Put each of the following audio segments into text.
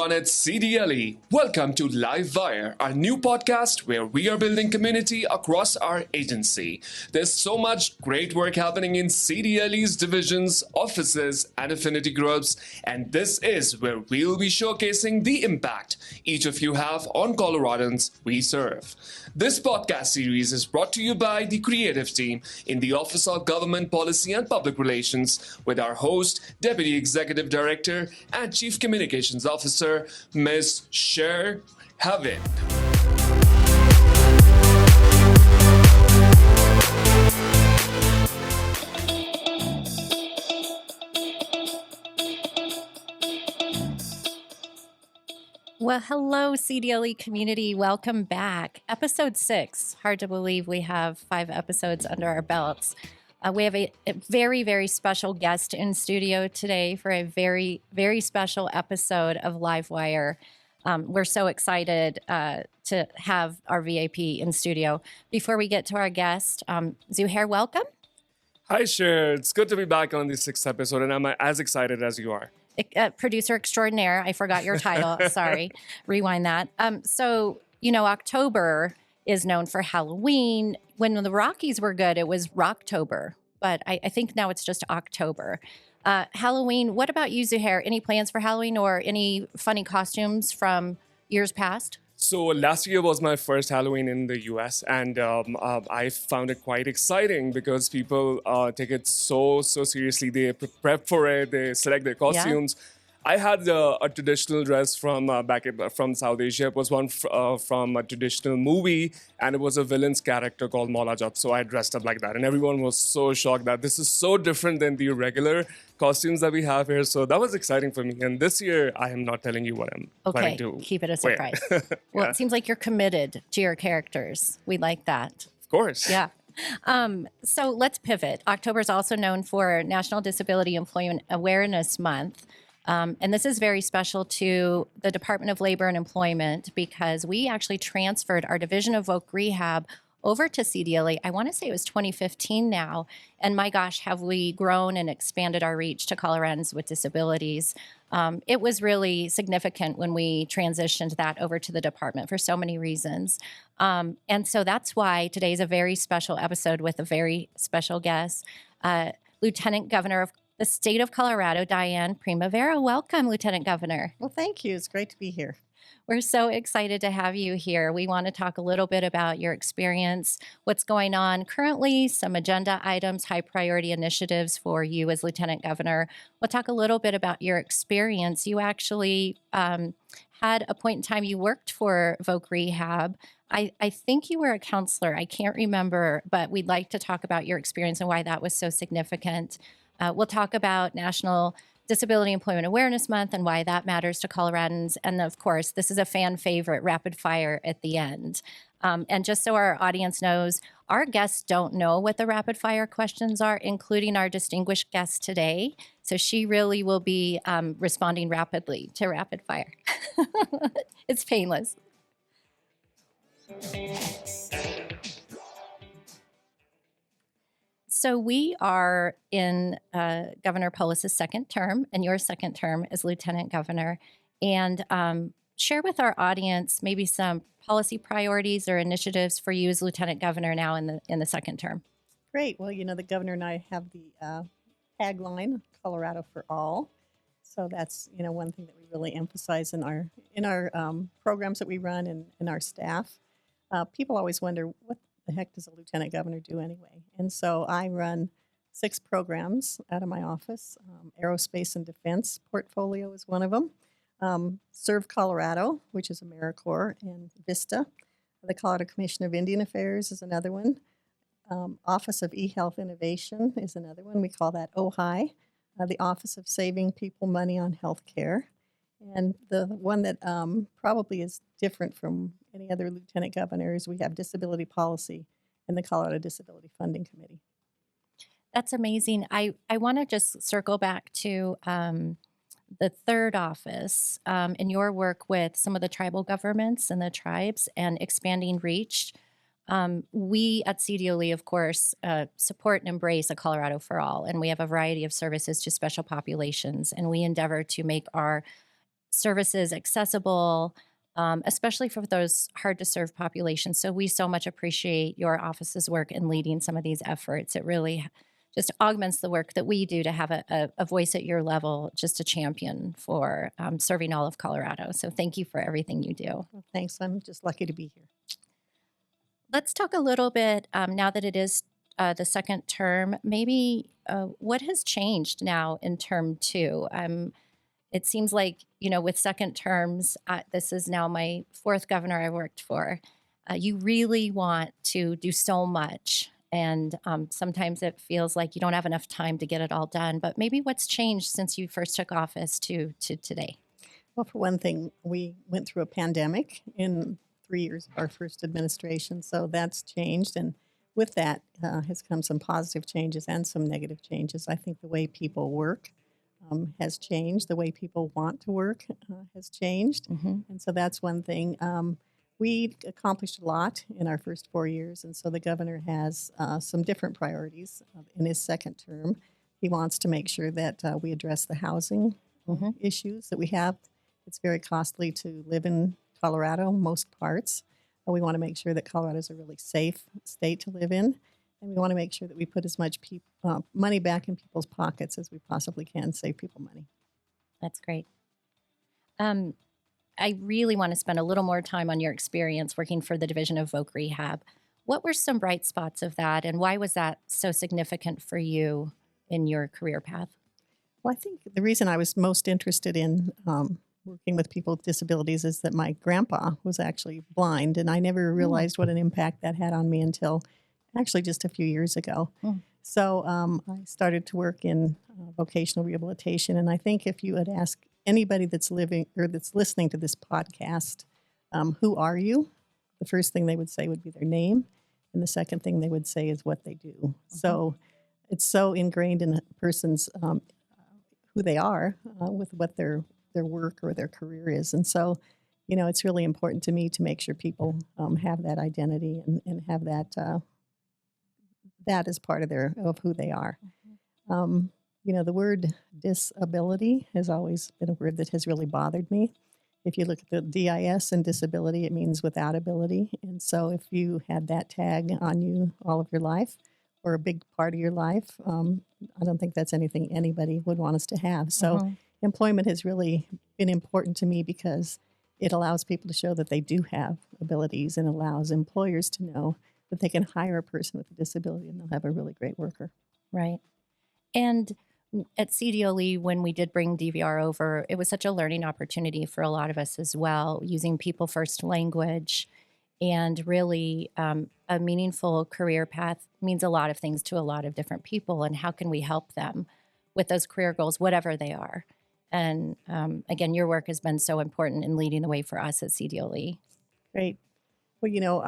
everyone at CDLE. Welcome to Live Wire, our new podcast where we are building community across our agency. There's so much great work happening in CDLE's divisions, offices, and affinity groups, and this is where we'll be showcasing the impact each of you have on Coloradans we serve. This podcast series is brought to you by the creative team in the Office of Government Policy and Public Relations with our host, Deputy Executive Director and Chief Communications Officer, Ms. Cher Haavind. Well, hello, CDLE community. Welcome back. Episode 6. Hard to believe we have 5 episodes under our belts. We have a very, very special guest in studio today for a very, very special episode of Livewire. We're so excited to have our VIP in studio. Before we get to our guest, Zuhair, welcome. Hi, Cher. It's good to be back on the 6th episode, and I'm as excited as you are. Producer extraordinaire. I forgot your title. Sorry. Rewind that. October is known for Halloween. When the Rockies were good, it was Rocktober. But I think now it's just October. Halloween, what about you, Zuhair? Any plans for Halloween or any funny costumes from years past? So last year was my first Halloween in the US, and I found it quite exciting because people take it so seriously. They prep for it. They select their costumes. Yeah. I had a traditional dress from from South Asia. It was one from a traditional movie, and it was a villain's character called Maulajat. So I dressed up like that, and everyone was so shocked that this is so different than the regular costumes that we have here. So that was exciting for me. And this year, I am not telling you what I'm planning to keep it a surprise. Well, It seems like you're committed to your characters. We like that. Of course. Yeah. So let's pivot. October is also known for National Disability Employment Awareness Month. And this is very special to the Department of Labor and Employment because we actually transferred our Division of Voc Rehab over to CDLE. I want to say it was 2015 now. And my gosh, have we grown and expanded our reach to Coloradans with disabilities. It was really significant when we transitioned that over to the department for so many reasons. And so that's why today is a very special episode with a very special guest, Lieutenant Governor of the state of Colorado, Dianne Primavera. Welcome, Lieutenant Governor. Well, thank you. It's great to be here. We're so excited to have you here. We want to talk a little bit about your experience, what's going on currently, some agenda items, high priority initiatives for you as Lieutenant Governor. We'll talk a little bit about your experience. You actually had a point in time you worked for Voc Rehab. I think you were a counselor. I can't remember, but we'd like to talk about your experience and why that was so significant. We'll talk about National Disability Employment Awareness Month and why that matters to Coloradans. And of course, this is a fan favorite, rapid fire at the end. And just so our audience knows, our guests don't know what the rapid fire questions are, including our distinguished guest today. So she really will be responding rapidly to rapid fire. It's painless. So we are in Governor Polis's second term and your second term as Lieutenant Governor. And share with our audience maybe some policy priorities or initiatives for you as Lieutenant Governor now in the second term. Great. Well, the governor and I have the tagline, Colorado for All. So that's, one thing that we really emphasize in our programs that we run and in our staff. People always wonder, what the heck does a lieutenant governor do anyway? And so I run 6 programs out of my office. Aerospace and Defense portfolio is one of them. Serve Colorado, which is AmeriCorps, and VISTA. The Colorado Commission of Indian Affairs is another one. Office of eHealth Innovation is another one. We call that OHI, the Office of Saving People Money on Healthcare. And the one that probably is different from any other lieutenant governors, we have disability policy and the Colorado Disability Funding Committee. That's amazing. I want to just circle back to the third office in your work with some of the tribal governments and the tribes and expanding reach. We at CDLE, of course, support and embrace a Colorado for All, and we have a variety of services to special populations, and we endeavor to make our services accessible, especially for those hard to serve populations. So we so much appreciate your office's work in leading some of these efforts. It really just augments the work that we do to have a voice at your level, just a champion for serving all of Colorado. So thank you for everything you do. Well, thanks. I'm just lucky to be here. Let's talk a little bit now that it is the second term, maybe what has changed now in term 2? It seems like, with second terms, this is now my 4th governor I worked for. You really want to do so much. And sometimes it feels like you don't have enough time to get it all done. But maybe what's changed since you first took office to today? Well, for one thing, we went through a pandemic in 3 years of our first administration. So that's changed. And with that has come some positive changes and some negative changes. I think the way people work has changed. The way people want to work has changed. Mm-hmm. And so that's one thing. We accomplished a lot in our first 4 years, and so the governor has some different priorities in his second term. He wants to make sure that we address the housing Mm-hmm. issues that we have. It's very costly to live in Colorado, most parts. We want to make sure that Colorado is a really safe state to live in, and we want to make sure that we put as much money back in people's pockets as we possibly can, save people money. That's great. I really want to spend a little more time on your experience working for the Division of Voc Rehab. What were some bright spots of that, and why was that so significant for you in your career path? Well, I think the reason I was most interested in working with people with disabilities is that my grandpa was actually blind, and I never realized what an impact that had on me until actually just a few years ago. Mm. So I started to work in vocational rehabilitation, and I think if you had asked anybody that's living or that's listening to this podcast, who are you? The first thing they would say would be their name, and the second thing they would say is what they do. Mm-hmm. So it's so ingrained in a person's who they are with what their work or their career is, and so it's really important to me to make sure people have that identity and have that that as part of who they are. The word disability has always been a word that has really bothered me. If you look at the DIS and disability, it means without ability. And so if you had that tag on you all of your life or a big part of your life, I don't think that's anything anybody would want us to have. So employment has really been important to me because it allows people to show that they do have abilities and allows employers to know that they can hire a person with a disability and they'll have a really great worker. Right. And at CDLE, when we did bring DVR over, it was such a learning opportunity for a lot of us as well, using people first language. And really, a meaningful career path means a lot of things to a lot of different people. And how can we help them with those career goals, whatever they are? And again, your work has been so important in leading the way for us at CDLE. Great. Well,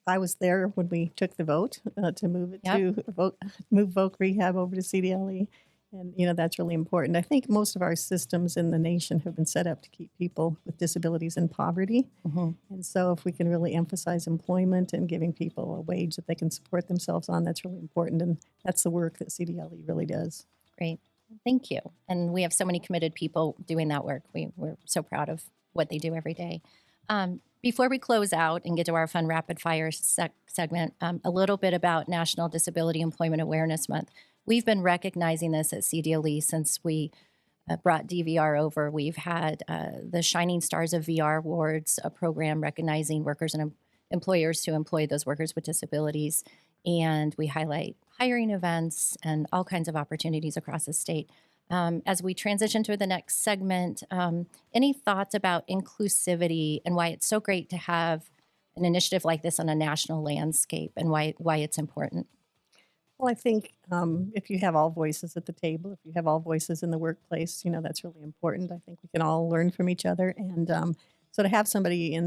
I was there when we took the vote to move it move Voc Rehab over to CDLE, and that's really important. I think most of our systems in the nation have been set up to keep people with disabilities in poverty, and so if we can really emphasize employment and giving people a wage that they can support themselves on, that's really important, and that's the work that CDLE really does. Great, thank you. And we have so many committed people doing that work. We're so proud of what they do every day. Before we close out and get to our fun rapid fire segment, a little bit about National Disability Employment Awareness Month. We've been recognizing this at CDLE since we brought DVR over. We've had the Shining Stars of VR Awards, a program recognizing workers and employers who employ those workers with disabilities. And we highlight hiring events and all kinds of opportunities across the state. As we transition to the next segment, any thoughts about inclusivity and why it's so great to have an initiative like this on a national landscape and why it's important? Well, I think if you have all voices at the table, if you have all voices in the workplace, that's really important. I think we can all learn from each other. And so to have somebody as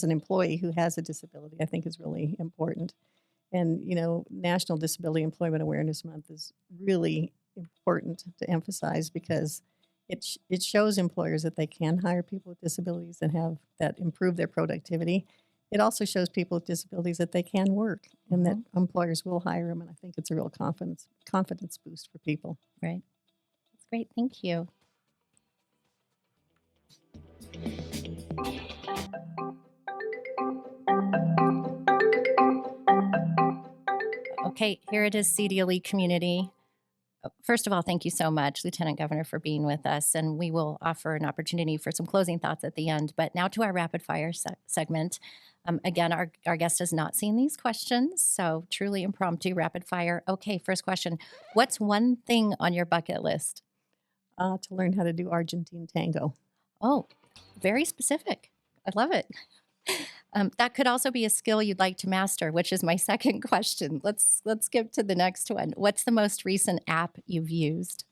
an employee who has a disability, I think is really important. And, National Disability Employment Awareness Month is really important to emphasize because it shows employers that they can hire people with disabilities and have that improve their productivity. It also shows people with disabilities that they can work and that employers will hire them. And I think it's a real confidence boost for people. Right. That's great. Thank you. Okay, here it is, CDLE community. First of all, thank you so much, Lieutenant Governor, for being with us, and we will offer an opportunity for some closing thoughts at the end. But now to our rapid fire segment. Again, our guest has not seen these questions, so truly impromptu rapid fire. Okay, first question. What's one thing on your bucket list? To learn how to do Argentine tango. Oh, very specific. I love it. That could also be a skill you'd like to master, which is my second question. Let's skip to the next one. What's the most recent app you've used?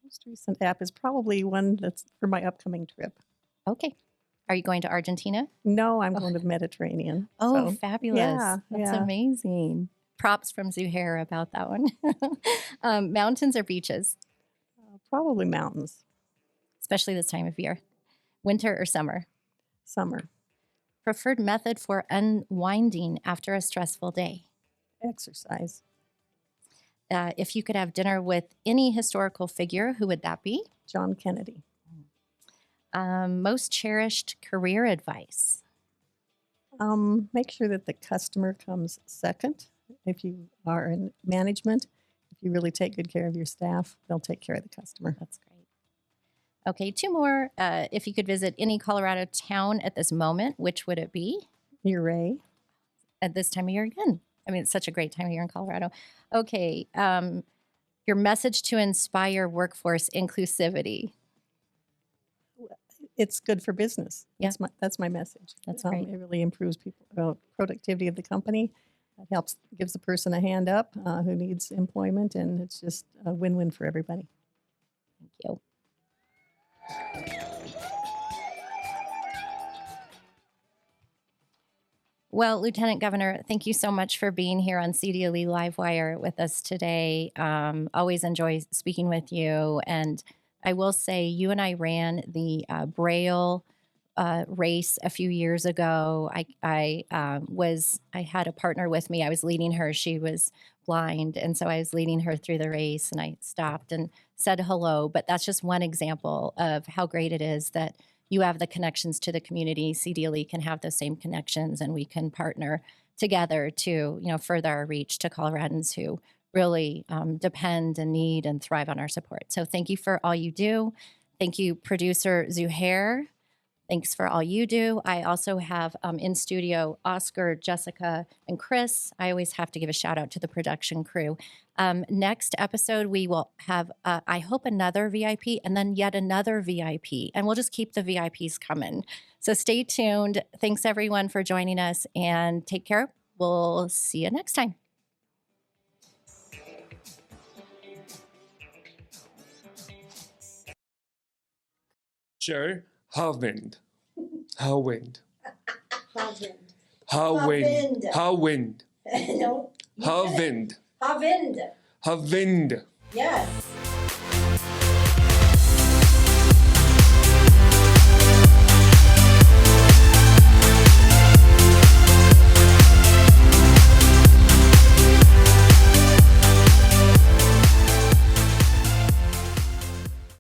Most recent app is probably one that's for my upcoming trip. Okay. Are you going to Argentina? No, I'm going to the Mediterranean. Oh, so, fabulous. Yeah, That's yeah. amazing. Props from Zuhair about that one. Mountains or beaches, Probably mountains. especially this time of year? Winter or summer? Summer. Preferred method for unwinding after a stressful day? Exercise. If you could have dinner with any historical figure, who would that be? John Kennedy. Most cherished career advice? Make sure that the customer comes second. If you are in management, if you really take good care of your staff, they'll take care of the customer. That's great. Okay, two more. If you could visit any Colorado town at this moment, which would it be? Uray. At this time of year again. I mean, it's such a great time of year in Colorado. Okay, your message to inspire workforce inclusivity. It's good for business. Yeah. That's my message. That's great. It really improves people productivity of the company. It helps, gives the person a hand up who needs employment, and it's just a win-win for everybody. Thank you. Well, Lieutenant Governor, thank you so much for being here on CDLE Livewire with us today. Always enjoy speaking with you. And I will say, you and I ran the Braille race a few years ago. I had a partner with me. I was leading her. She was blind, and so I was leading her through the race, and I stopped and said hello. But that's just one example of how great it is that you have the connections to the community. CDLE can have those same connections, and we can partner together to, further our reach to Coloradans who really depend and need and thrive on our support. So thank you for all you do. Thank you, producer Zuhair. Thanks for all you do. I also have in studio Oscar, Jessica, and Chris. I always have to give a shout out to the production crew. Next episode, we will have, I hope, another VIP and then yet another VIP. And we'll just keep the VIPs coming. So stay tuned. Thanks, everyone, for joining us, and take care. We'll see you next time. Cher Haavind. Haavind. Haavind. Haavind. Haavind. No. Haavind. Haavind. Haavind. Yes.